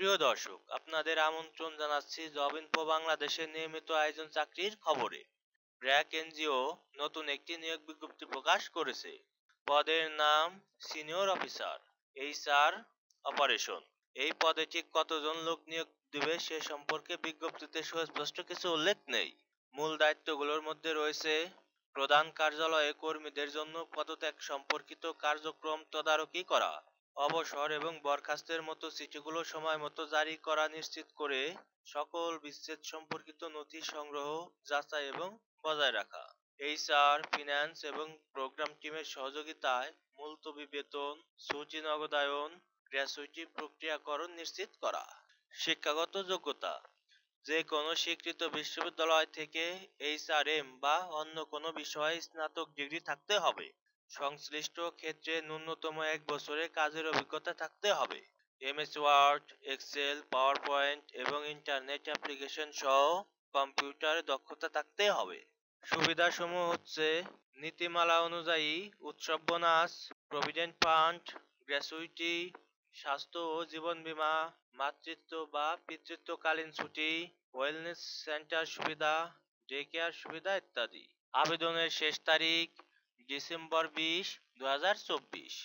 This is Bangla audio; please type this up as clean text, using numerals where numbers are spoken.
প্রিয় দর্শক, আপনাদের আমন্ত্রণ জানাচ্ছি জব ইনফো বাংলাদেশের নিয়মিত আয়োজন চাকরির খবরে। ব্র্যাক এনজিও নতুন একটি নিয়োগ বিজ্ঞপ্তি প্রকাশ করেছে। পদের নাম সিনিয়র অফিসার, এইচআর অপারেশন। এই পদে ঠিক কতজন লোক নিয়োগ দিবে সে সম্পর্কে বিজ্ঞপ্তিতে সুস্পষ্ট কিছু উল্লেখ নেই। মূল দায়িত্বগুলোর মধ্যে রয়েছে প্রধান কার্যালয়ে কর্মীদের জন্য পদত্যাগ সম্পর্কিত কার্যক্রম তদারকি করা, অবসর এবং বরখাস্তের মতো চিঠিগুলো সময় মতো জারি করা নিশ্চিত করে, সকল বিচ্ছেদ সম্পর্কিত নথি সংগ্রহ, যাচাই এবং বজায় রাখা, এইচআর, ফিন্যান্স এবং প্রোগ্রাম টিমের সহযোগিতায় মুলতবি বেতন, ছুটি নগদায়ন, গ্র্যাচুইটি প্রক্রিয়াকরণ নিশ্চিত করা। শিক্ষাগত যোগ্যতা: যে কোনো স্বীকৃত বিশ্ববিদ্যালয় থেকে এইচআরএম বা অন্য কোনো বিষয়ে স্নাতক ডিগ্রি থাকতে হবে। সংশ্লিষ্ট ক্ষেত্রে ন্যূনতম 1 বছরের কাজের অভিজ্ঞতা থাকতে হবে। MS Word, Excel, PowerPoint এবং ইন্টারনেট অ্যাপ্লিকেশন সহ কম্পিউটারে দক্ষতা থাকতে হবে। সুবিধাসমূহ হচ্ছে নীতিমালা অনুযায়ী উৎসব বোনাস, প্রভিডেন্ট ফান্ড, গ্র্যাচুইটি, স্বাস্থ্য ও জীবন বীমা, মাতৃত্ব বা পিতৃত্বকালীন ছুটি, ওয়েলনেস সেন্টার সুবিধা, ডে কেয়ার সুবিধা ইত্যাদি। আবেদনের শেষ তারিখ ডিসেম্বর 20, 2024।